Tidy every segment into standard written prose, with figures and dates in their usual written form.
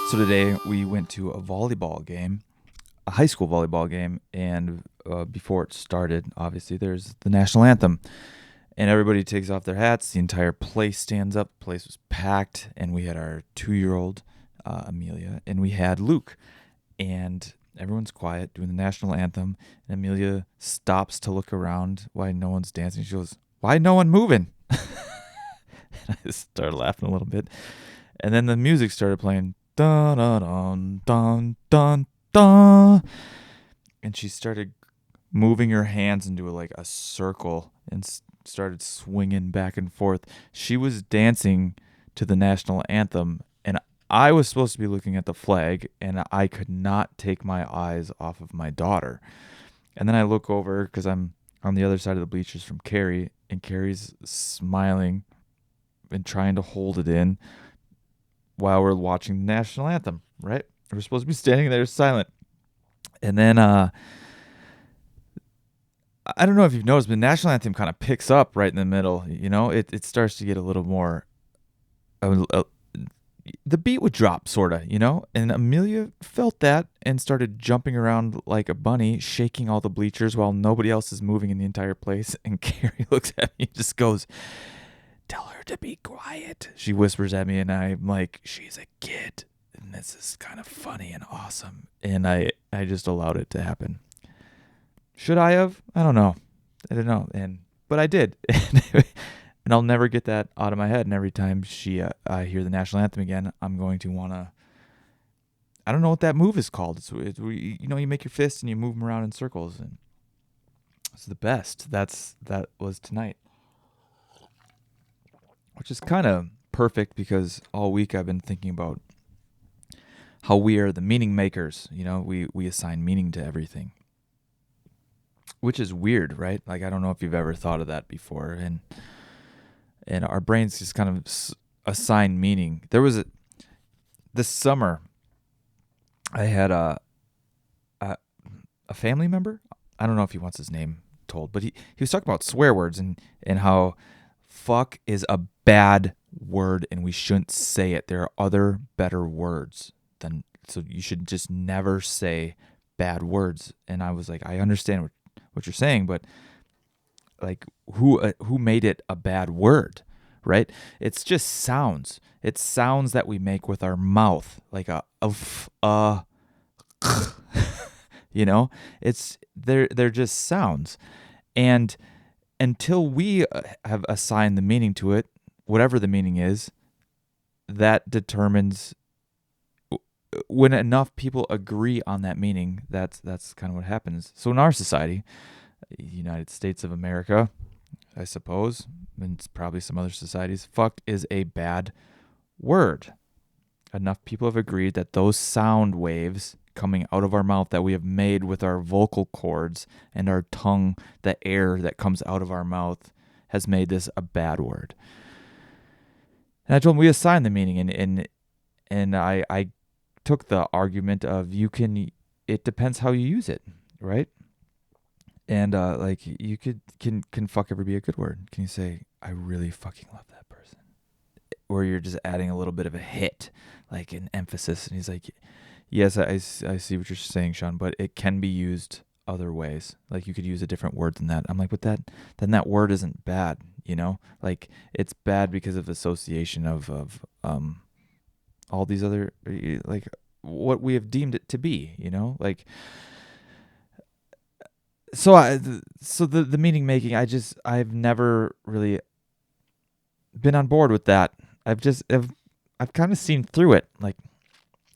So today we went to a volleyball game, a high school volleyball game, and before it started, obviously there's the national anthem, and everybody takes off their hats. The entire place stands up. The place was packed, and we had our 2-year-old Amelia, and we had Luke, and everyone's quiet doing the national anthem. And Amelia stops to look around why no one's dancing. She goes, "Why no one moving?" And I just started laughing a little bit, and then the music started playing. Dun dun dun dun dun dun, and she started moving her hands into like a circle and started swinging back and forth. She was dancing to the national anthem, and I was supposed to be looking at the flag, and I could not take my eyes off of my daughter. And then I look over because I'm on the other side of the bleachers from Carrie, and Carrie's smiling and trying to hold it in while we're watching the national anthem, right? We're supposed to be standing there silent. And then, I don't know if you've noticed, but the national anthem kind of picks up right in the middle. You know, it starts to get a little more, the beat would drop, sort of, you know? And Amelia felt that and started jumping around like a bunny, shaking all the bleachers while nobody else is moving in the entire place. And Carrie looks at me and just goes, "Tell her to be quiet." She whispers at me, and I'm like, "She's a kid, and this is kind of funny and awesome." And I just allowed it to happen. Should I have? I don't know. But I did. And I'll never get that out of my head. And every time I hear the national anthem again, I'm going to want to, I don't know what that move is called. It's you know, you make your fists and you move them around in circles. And it's the best. That was tonight. Which is kind of perfect because all week I've been thinking about how we are the meaning makers. You know, we assign meaning to everything, which is weird, right? Like, I don't know if you've ever thought of that before. And our brains just kind of assign meaning. There was this summer, I had a family member. I don't know if he wants his name told, but he was talking about swear words and how fuck is a bad word and we shouldn't say it. There are other better words so you should just never say bad words. And I was like, I understand what you're saying, but like who made it a bad word, right? It's just sounds. It's sounds that we make with our mouth, like you know, they're just sounds. And until we have assigned the meaning to it, whatever the meaning is, that determines when enough people agree on that meaning. That's kind of what happens. So in our society, United States of America, I suppose, and it's probably some other societies, fuck is a bad word. Enough people have agreed that those sound waves coming out of our mouth that we have made with our vocal cords and our tongue, the air that comes out of our mouth, has made this a bad word. And I told him we assign the meaning, and I took the argument of it depends how you use it, right? And like you can fuck ever be a good word? Can you say, "I really fucking love that person," or you're just adding a little bit of a hit, like an emphasis? And he's like, "Yes, I see what you're saying, Shawn, but it can be used other ways. Like you could use a different word than that." I'm like, "But then that word isn't bad, you know? Like it's bad because of association of all these other, like what we have deemed it to be, you know? Like so the meaning making, I've never really been on board with that. I've kind of seen through it. Like,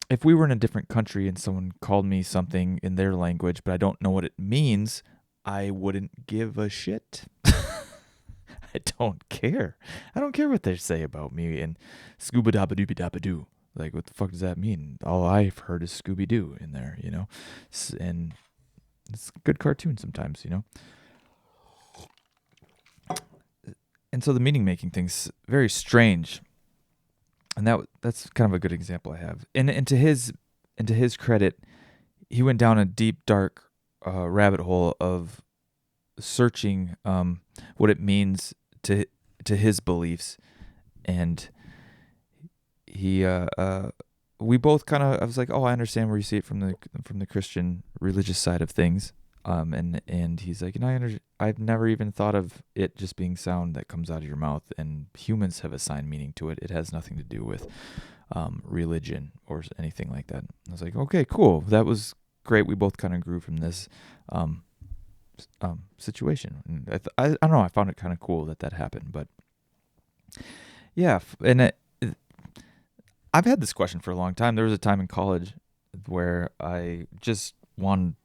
if we were in a different country and someone called me something in their language, but I don't know what it means, I wouldn't give a shit. I don't care. I don't care what they say about me and scuba dabba doobie dabba doo. Like, what the fuck does that mean? All I've heard is Scooby Doo in there, you know? And it's a good cartoon sometimes, you know? And so the meaning making thing's very strange. And that's kind of a good example I have. And to his credit, he went down a deep, dark rabbit hole of searching what it means to his beliefs, and we both kind of, I was like, oh, I understand where you see it from the Christian religious side of things. And he's like, I've never even thought of it just being sound that comes out of your mouth, and humans have assigned meaning to it. It has nothing to do with religion or anything like that. I was like, okay, cool. That was great. We both kind of grew from this situation. And I don't know. I found it kind of cool that happened. But yeah, I've had this question for a long time. There was a time in college where I just wanted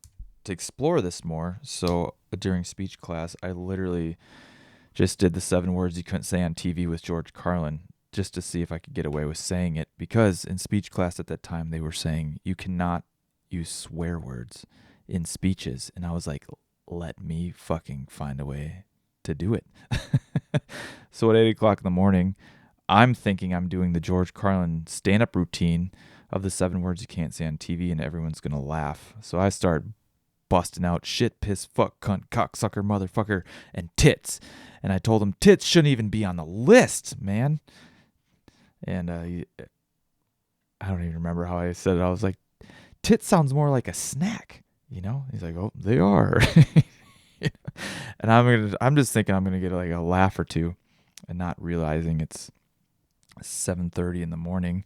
to explore this more. So during speech class, I literally just did the 7 words you couldn't say on TV with George Carlin, just to see if I could get away with saying it. Because in speech class at that time, they were saying you cannot use swear words in speeches. And I was like, let me fucking find a way to do it. So at 8 o'clock in the morning, I'm thinking I'm doing the George Carlin stand-up routine of the 7 words you can't say on TV, and everyone's going to laugh. So I start busting out shit, piss, fuck, cunt, cocksucker, motherfucker, and tits. And I told him tits shouldn't even be on the list, man. And I don't even remember how I said it. I was like, tits sounds more like a snack, you know? He's like, oh, they are. And I'm just thinking I'm gonna get like a laugh or two, and not realizing it's 7:30 in the morning.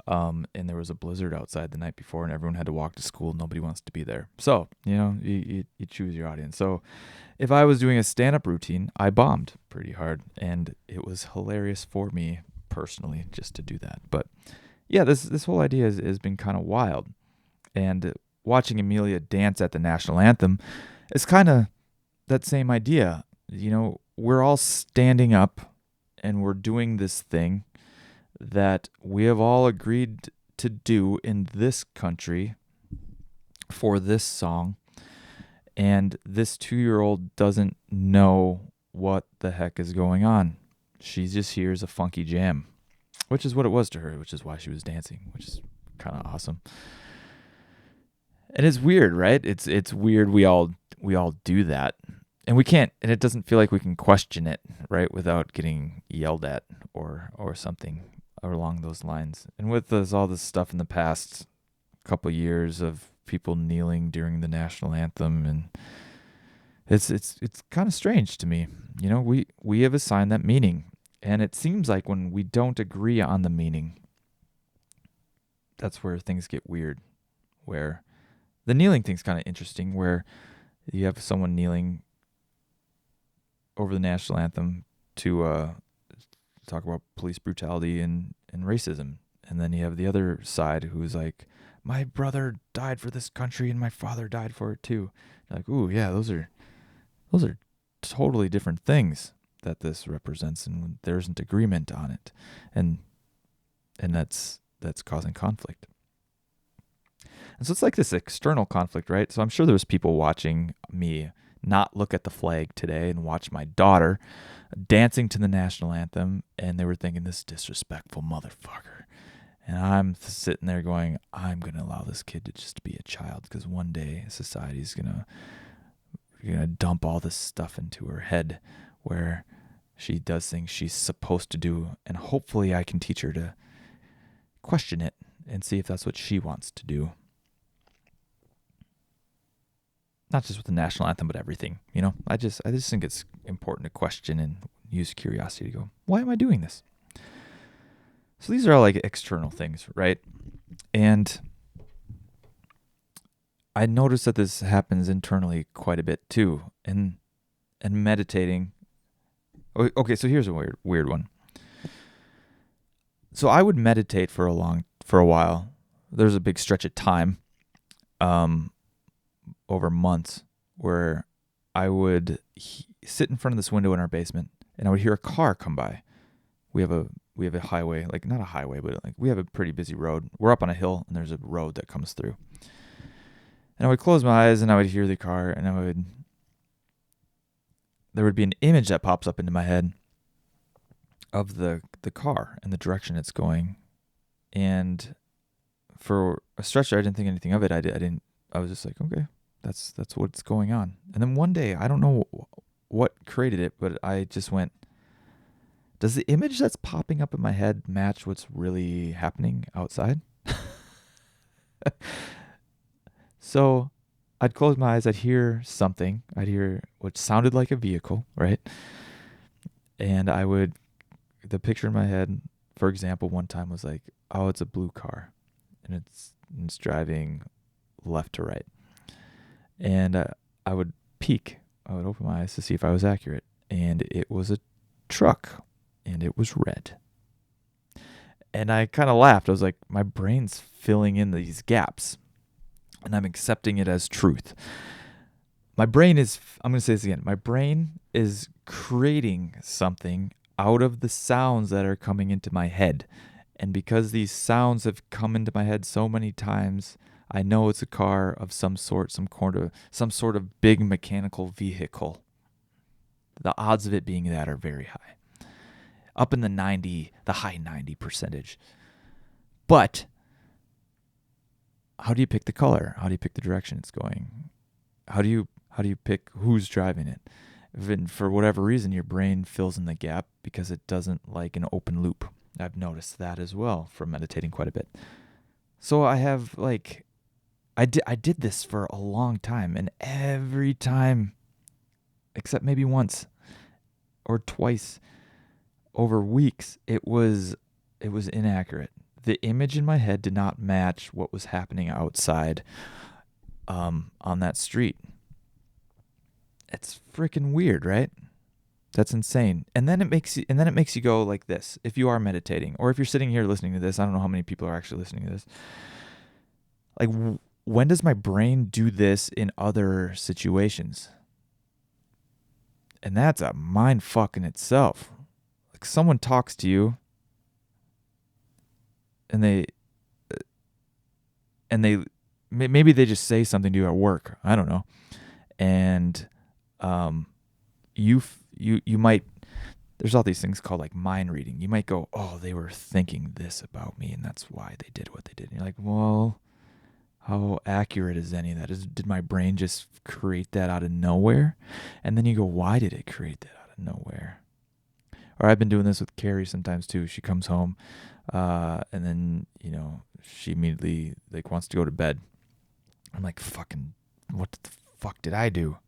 And there was a blizzard outside the night before, and everyone had to walk to school. Nobody wants to be there. So, you choose your audience. So if I was doing a stand-up routine, I bombed pretty hard, and it was hilarious for me personally just to do that. But yeah, this whole idea has been kind of wild. And watching Amelia dance at the national anthem is kind of that same idea. We're all standing up and we're doing this thing that we have all agreed to do in this country for this song. And this 2-year-old doesn't know what the heck is going on. She just hears a funky jam, which is what it was to her, which is why she was dancing, which is kind of awesome. And it's weird, right? It's weird we all do that. And we can't, and it doesn't feel like we can question it, right, without getting yelled at or something along those lines. And with all this stuff in the past couple years of people kneeling during the national anthem, and it's kind of strange to me. We have assigned that meaning, and it seems like when we don't agree on the meaning, that's where things get weird. Where the kneeling thing's kind of interesting, where you have someone kneeling over the national anthem to talk about police brutality and racism. And then you have the other side who's like, my brother died for this country and my father died for it too. You're like, ooh, yeah, those are totally different things that this represents, and there isn't agreement on it. And that's causing conflict. And so it's like this external conflict, right? So I'm sure there's people watching me not look at the flag today and watch my daughter dancing to the national anthem, and they were thinking, this disrespectful motherfucker. And I'm sitting there going, I'm going to allow this kid to just be a child, because one day society's going to dump all this stuff into her head where she does things she's supposed to do, and hopefully I can teach her to question it and see if that's what she wants to do. Not just with the national anthem, but everything. I just think it's important to question and use curiosity to go, why am I doing this? So these are all like external things, right? And I noticed that this happens internally quite a bit too. And meditating. Okay, so here's a weird one. So I would meditate for a while. There's a big stretch of time, over months, where I would sit in front of this window in our basement, and I would hear a car come by. We have a highway, like not a highway, but like we have a pretty busy road. We're up on a hill, and there's a road that comes through. And I would close my eyes, and I would hear the car, and there would be an image that pops up into my head of the car and the direction it's going. And for a stretch there, I didn't think anything of it. I was just like, okay, that's what's going on. And then one day, I don't know what created it, but I just went, Does the image that's popping up in my head match what's really happening outside? So I'd close my eyes, I'd hear something, I'd hear what sounded like a vehicle, right? And the picture in my head, for example, one time was like, oh, it's a blue car, and it's driving left to right. And I would peek, I would open my eyes to see if I was accurate, and it was a truck, and it was red. And I kind of laughed. I was like, my brain's filling in these gaps, and I'm accepting it as truth. I'm going to say this again. My brain is creating something out of the sounds that are coming into my head. And because these sounds have come into my head so many times, I know it's a car of some sort, some sort of big mechanical vehicle. The odds of it being that are very high. Up in the high 90 percentage. But how do you pick the color? How do you pick the direction it's going? How do you pick who's driving it? And for whatever reason, your brain fills in the gap because it doesn't like an open loop. I've noticed that as well from meditating quite a bit. So I have I did this for a long time, and every time, except maybe once or twice over weeks, it was inaccurate. The image in my head did not match what was happening outside on that street. It's freaking weird, right? That's insane. And then it makes you go like this. If you are meditating, or if you're sitting here listening to this, I don't know how many people are actually listening to this. Like, when does my brain do this in other situations? And that's a mind fuck in itself. Like, someone talks to you, and maybe they just say something to you at work. I don't know. And you might, there's all these things called like mind reading. You might go, oh, they were thinking this about me, and that's why they did what they did. And you're like, well, how accurate is any of that? Did my brain just create that out of nowhere? And then you go, why did it create that out of nowhere? Or I've been doing this with Carrie sometimes too. She comes home, and then, she immediately wants to go to bed. I'm like, fucking, what the fuck did I do?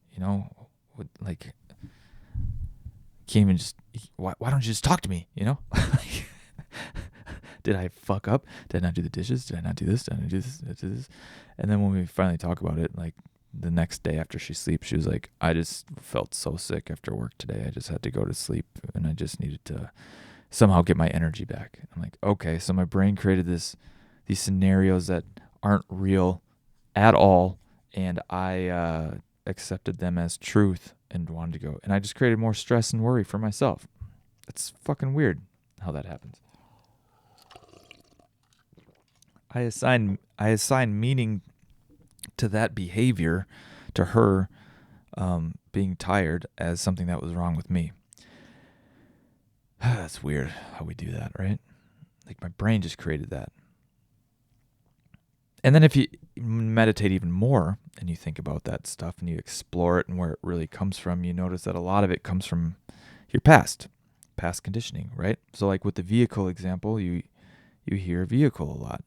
Can't even just, why don't you just talk to me? Did I fuck up? Did I not do the dishes? Did I not do this? Did I not do this? Did I do this? And then when we finally talk about it, the next day after she sleeps, she was like, I just felt so sick after work today. I just had to go to sleep, and I just needed to somehow get my energy back. I'm like, okay, so my brain created these scenarios that aren't real at all, and I accepted them as truth and wanted to go. And I just created more stress and worry for myself. It's fucking weird how that happens. I assign meaning to that behavior, to her being tired, as something that was wrong with me. That's weird how we do that, right? Like, my brain just created that. And then if you meditate even more and you think about that stuff and you explore it and where it really comes from, you notice that a lot of it comes from your past conditioning, right? So like with the vehicle example, you hear vehicle a lot,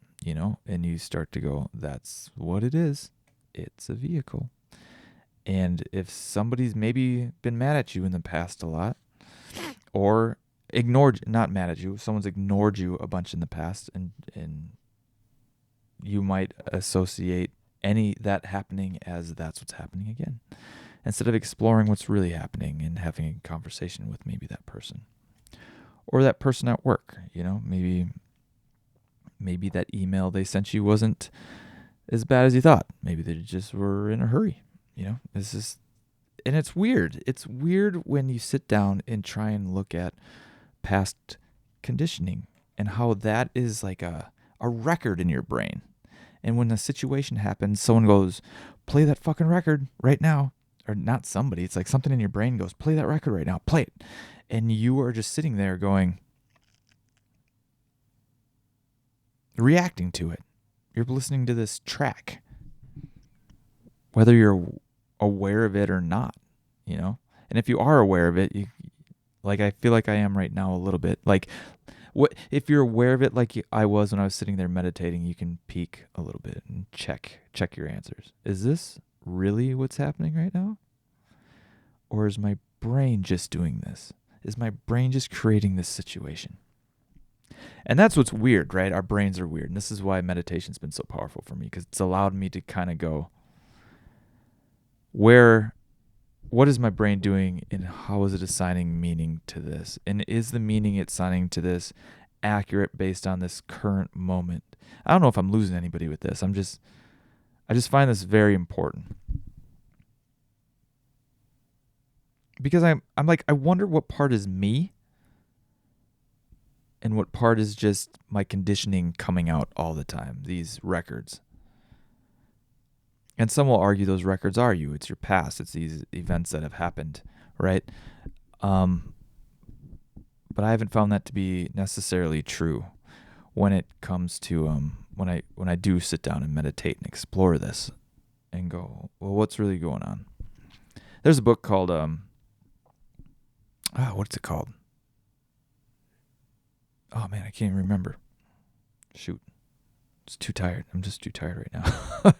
and you start to go, that's what it is. It's a vehicle. And if somebody's maybe been mad at you in the past a lot, or not mad at you, someone's ignored you a bunch in the past, and you might associate that happening as that's what's happening again, instead of exploring what's really happening and having a conversation with maybe that person or that person at work. Maybe that email they sent you wasn't as bad as you thought. Maybe they just were in a hurry. It's just, and it's weird. It's weird when you sit down and try and look at past conditioning and how that is like a record in your brain. And when a situation happens, someone goes, play that fucking record right now. Or not somebody, it's like something in your brain goes, play that record right now, play it. And you are just sitting there going, reacting to it. You're listening to this track, whether you're aware of it or not, And if you are aware of it, Like I feel like I am right now a little bit. Like what if you're aware of it like I was when I was sitting there meditating, you can peek a little bit and check your answers. Is this really what's happening right now? Or is my brain just doing this? Is my brain just creating this situation? And that's what's weird, right? Our brains are weird. And this is why meditation's been so powerful for me, because it's allowed me to kind of go, what is my brain doing and how is it assigning meaning to this? And is the meaning it's assigning to this accurate based on this current moment? I don't know if I'm losing anybody with this. I just find this very important. Because I'm like, I wonder what part is me and what part is just my conditioning coming out all the time, these records. And some will argue those records are you. It's your past. It's these events that have happened, right? But I haven't found that to be necessarily true when it comes to when I do sit down and meditate and explore this and go, well, what's really going on? There's a book called what's it called? Oh man, I can't even remember. Shoot. It's too tired. I'm just too tired right now.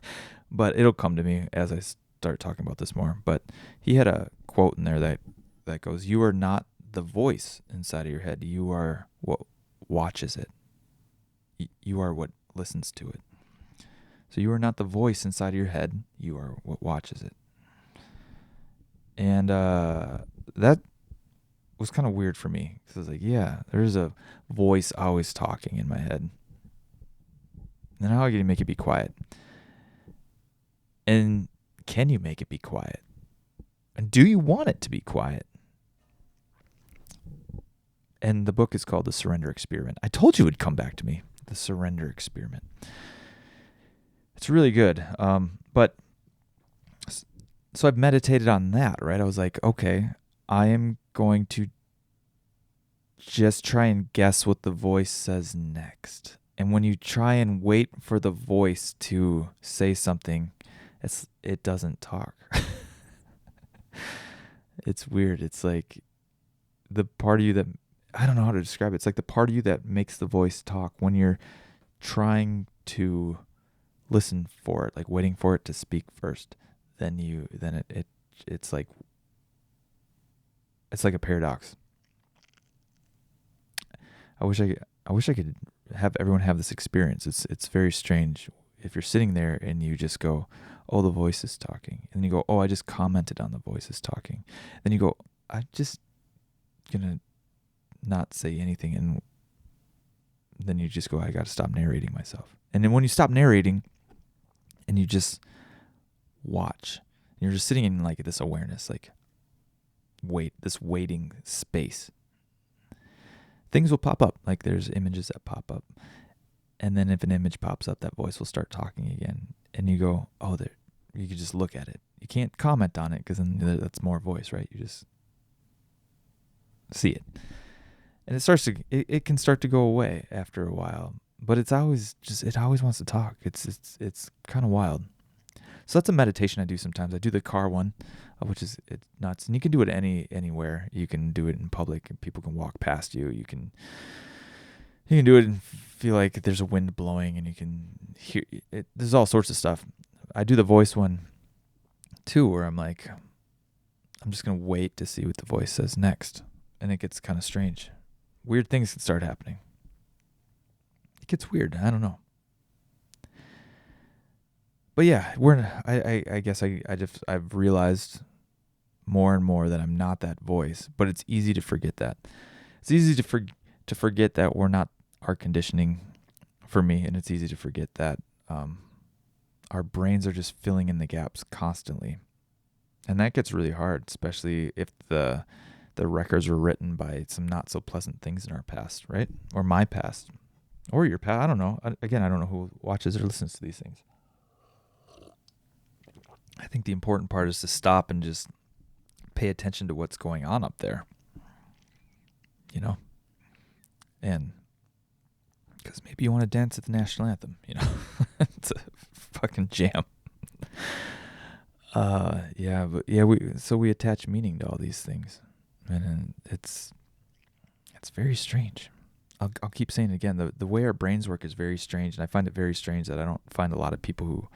But it'll come to me as I start talking about this more. But he had a quote in there that goes, "You are not the voice inside of your head. You are what watches it. You are what listens to it. So you are not the voice inside of your head. You are what watches it." And that was kind of weird for me. Because I was like, yeah, there's a voice always talking in my head. And how are you going to make it be quiet? And can you make it be quiet? And do you want it to be quiet? And the book is called The Surrender Experiment. I told you it would come back to me. The Surrender Experiment. It's really good. But so I've meditated on that, right? I was like, okay, I am going to just try and guess what the voice says next. And when you try and wait for the voice to say something, it doesn't talk. It's weird. It's like the part of you that, I don't know how to describe it. It's like the part of you that makes the voice talk when you're trying to listen for it, like waiting for it to speak first. It's like a paradox. I wish I could have everyone have this experience. It's very strange. If you're sitting there and you just go, oh, the voice is talking. And then you go, oh, I just commented on the voice is talking. Then you go, I'm just going to not say anything. And then you just go, I got to stop narrating myself. And then when you stop narrating and you just watch, you're just sitting in like this awareness, like this waiting space. Things will pop up. Like there's images that pop up. And then if an image pops up, that voice will start talking again. And you go, oh, there. You can just look at it. You can't comment on it because then that's more voice, right? You just see it. And it can start to go away after a while. But it always wants to talk. It's kind of wild. So that's a meditation I do sometimes. I do the car one, which is it's nuts. And you can do it anywhere. You can do it in public and people can walk past you. You can do it and feel like there's a wind blowing and you can hear it. There's all sorts of stuff. I do the voice one too, where I'm like, I'm just going to wait to see what the voice says next. And it gets kind of strange. Weird things can start happening. It gets weird. I don't know. But yeah, I guess I've realized more and more that I'm not that voice, but it's easy to forget that. It's easy to forget that we're not our conditioning for me, and it's easy to forget that our brains are just filling in the gaps constantly. And that gets really hard, especially if the records were written by some not so pleasant things in our past, right? Or my past. Or your past. I don't know. Again, I don't know who watches or listens to these things. I think the important part is to stop and just pay attention to what's going on up there. You know? And because maybe you want to dance at the national anthem, you know? It's a fucking jam. We attach meaning to all these things. And it's very strange. I'll keep saying it again. The way our brains work is very strange, and I find it very strange that I don't find a lot of people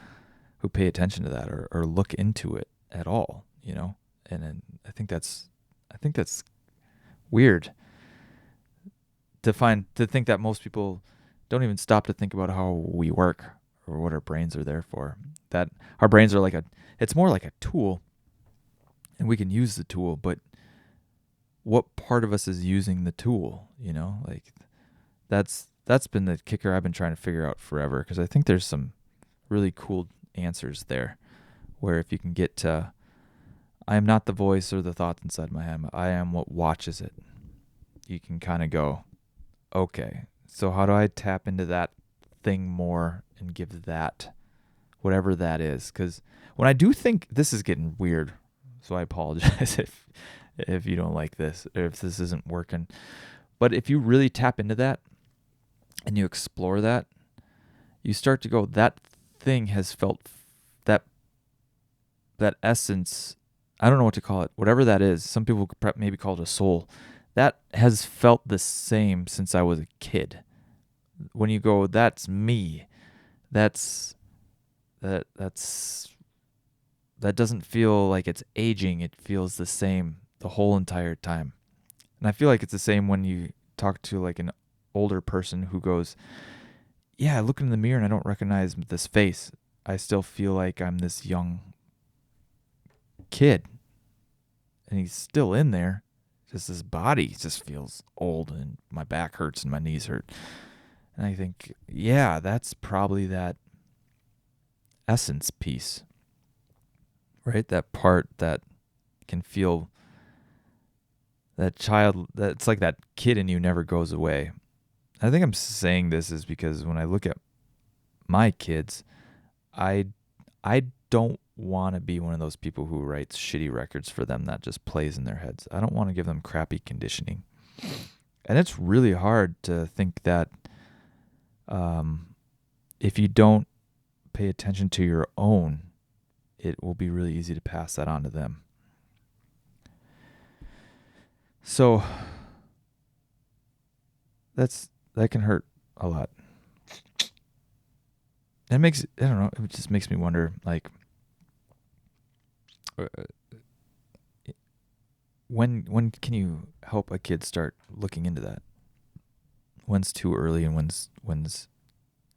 who pay attention to that or look into it at all, you know? And I think that's weird to think that most people don't even stop to think about how we work or what our brains are there for. That our brains are it's more like a tool, and we can use the tool, but what part of us is using the tool, you know? Like that's been the kicker I've been trying to figure out forever, because I think there's some really cool answers there, where if you can get to, I am not the voice or the thoughts inside my head, I am what watches it. You can kind of go, okay, so how do I tap into that thing more and give that, whatever that is? Because when I do think, this is getting weird, so I apologize if you don't like this, or if this isn't working. But if you really tap into that and you explore that, you start to go, that thing has felt that essence, I don't know what to call it, whatever that is. Some people could maybe call it a soul. That has felt the same since I was a kid. When you go, that's me, that doesn't feel like it's aging. It feels the same the whole entire time. And I feel like it's the same when you talk to like an older person who goes, yeah, I look in the mirror and I don't recognize this face. I still feel like I'm this young kid. And he's still in there. Just his body just feels old, and my back hurts and my knees hurt. And I think, yeah, that's probably that essence piece, right? That part that can feel, that child, that's like that kid in you never goes away. I think I'm saying this is because when I look at my kids, I don't want to be one of those people who writes shitty records for them that just plays in their heads. I don't want to give them crappy conditioning. And it's really hard to think that if you don't pay attention to your own, it will be really easy to pass that on to them. So that can hurt a lot. It makes, I don't know, it just makes me wonder, like, when can you help a kid start looking into that? When's too early and when's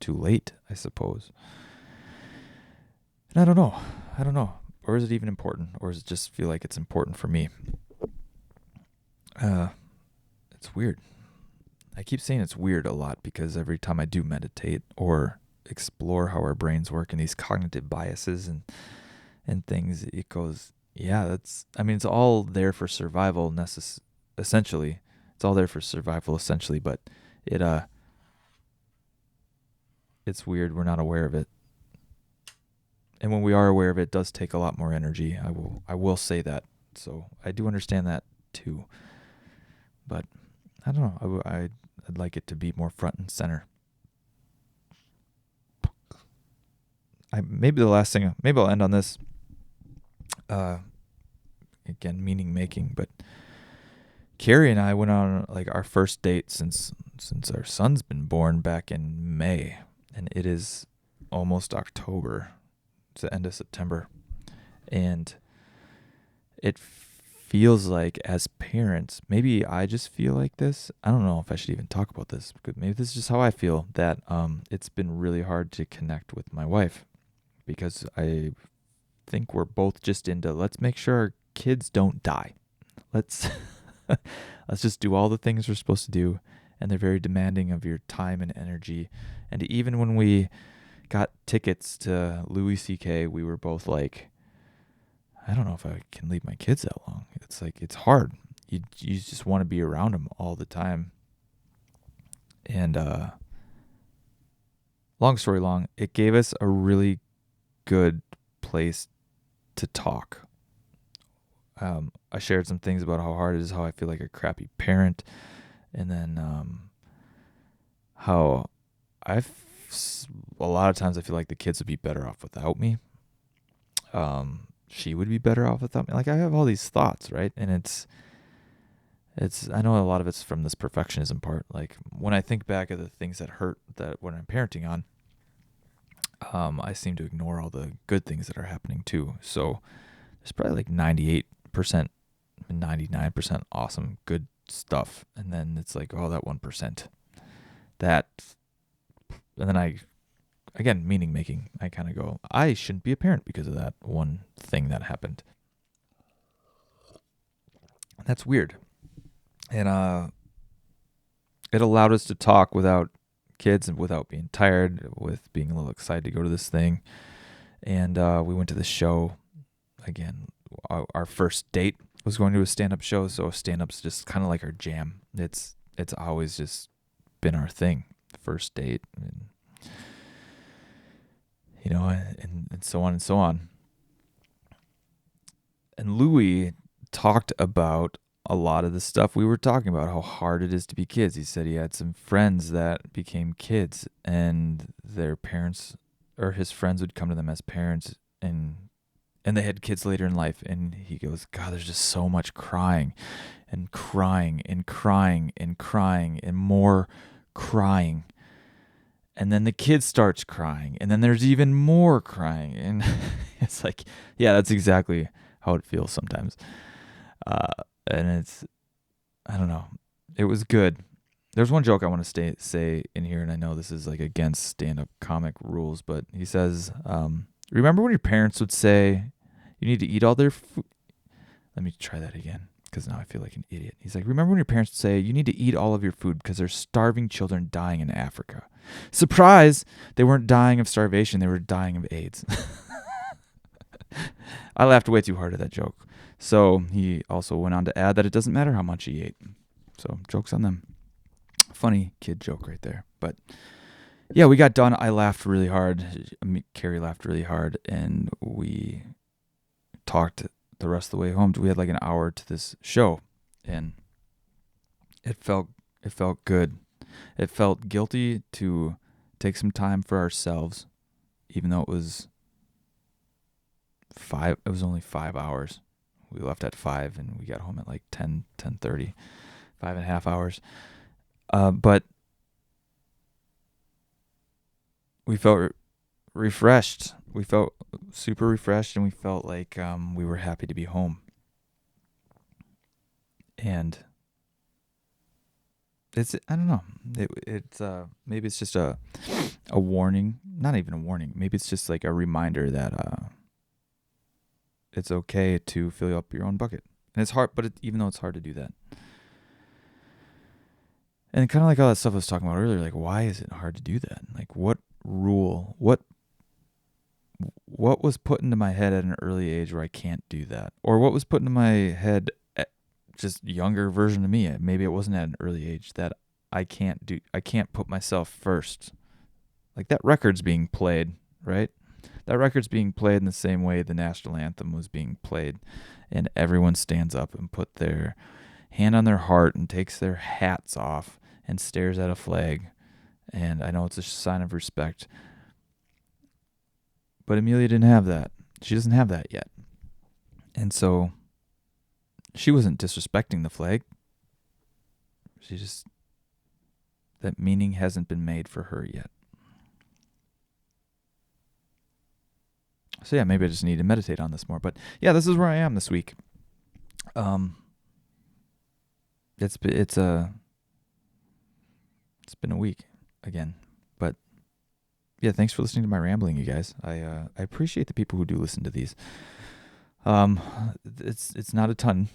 too late, I suppose. And I don't know. Or is it even important? Or does it just feel like it's important for me? It's weird. I keep saying it's weird a lot because every time I do meditate or explore how our brains work and these cognitive biases and things, it goes, yeah, it's all there for survival, essentially. It's all there for survival, essentially, but it's weird. We're not aware of it. And when we are aware of it, it does take a lot more energy. I will say that. So I do understand that too. But I don't know. I'd like it to be more front and center. Maybe the last thing, maybe I'll end on this. Again, meaning making, but Carrie and I went on like our first date since our son's been born back in May, and it is almost October. It's the end of September, and it feels like, as parents, maybe I just feel like this. I don't know if I should even talk about this, because maybe this is just how I feel, that it's been really hard to connect with my wife, because I think we're both just into, let's make sure our kids don't die. Let's just do all the things we're supposed to do, and they're very demanding of your time and energy. And even when we got tickets to Louis C.K., we were both like, I don't know if I can leave my kids that long. It's like, it's hard. You just want to be around them all the time. And long story long, it gave us a really good place to talk. I shared some things about how hard it is, how I feel like a crappy parent, and then how a lot of times I feel like the kids would be better off without me. She would be better off without me. Like, I have all these thoughts, right? And I know a lot of it's from this perfectionism part. Like when I think back of the things that hurt that when I'm parenting on, I seem to ignore all the good things that are happening too. So there's probably like 98%, 99% awesome, good stuff. And then it's like, oh, that 1%. That, and then again, meaning making, I kind of go, I shouldn't be a parent because of that one thing that happened. That's weird. And it allowed us to talk without kids and without being tired, with being a little excited to go to this thing. And we went to this show. Again, our first date was going to a stand-up show, so stand-up's just kind of like our jam. It's always just been our thing. First date, and and so on and so on. And Louis talked about a lot of the stuff we were talking about, how hard it is to be kids. He said he had some friends that became kids, and their parents or his friends would come to them as parents, and they had kids later in life. And he goes, God, there's just so much crying and crying and crying and crying and more crying. And then the kid starts crying, and then there's even more crying. And it's like, yeah, that's exactly how it feels sometimes. And I don't know. It was good. There's one joke I want to say in here, and I know this is like against stand-up comic rules, but he says, remember when your parents would say, you need to eat all their food? Let me try that again, because now I feel like an idiot. He's like, remember when your parents would say, you need to eat all of your food because there's starving children dying in Africa? Surprise! They weren't dying of starvation. They were dying of AIDS. I laughed way too hard at that joke. So he also went on to add that it doesn't matter how much he ate. So joke's on them. Funny kid joke right there. But yeah, we got done. I laughed really hard. Carrie laughed really hard. And we talked the rest of the way home. We had like an hour to this show. And it felt good. It felt guilty to take some time for ourselves, even though it was only 5 hours. We left at 5 and we got home at like 10:30, 5.5 hours. But we felt refreshed. We felt super refreshed, and we felt like we were happy to be home. And I don't know. It's maybe it's just a warning. Not even a warning. Maybe it's just like a reminder that it's okay to fill up your own bucket. And it's hard, but even though it's hard to do that. And kind of like all that stuff I was talking about earlier, like, why is it hard to do that? Like, what rule, what was put into my head at an early age where I can't do that? Or what was put into my head at just younger version of me? Maybe it wasn't at an early age that I can't put myself first. Like that record's being played, right? That record's being played in the same way the national anthem was being played, and everyone stands up and put their hand on their heart and takes their hats off and stares at a flag. And I know it's a sign of respect, but Amelia didn't have that. She doesn't have that yet. And so she wasn't disrespecting the flag. That meaning hasn't been made for her yet. So yeah, maybe I just need to meditate on this more. But yeah, this is where I am this week. It's been a week again, but yeah, thanks for listening to my rambling, you guys. I appreciate the people who do listen to these. It's not a ton,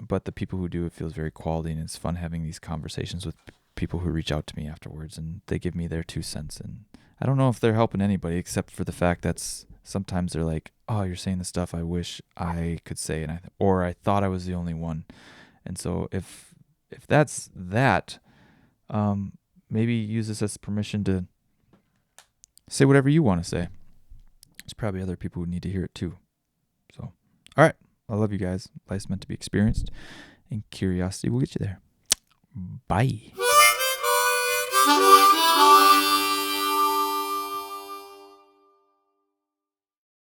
but the people who do, it feels very quality, and it's fun having these conversations with people who reach out to me afterwards, and they give me their 2 cents. And I don't know if they're helping anybody, except for the fact that sometimes they're like, oh, you're saying the stuff I wish I could say, or I thought I was the only one. And so if that's that, maybe use this as permission to say whatever you want to say. There's probably other people who need to hear it too. So, all right. I love you guys. Life's meant to be experienced, and curiosity will get you there. Bye.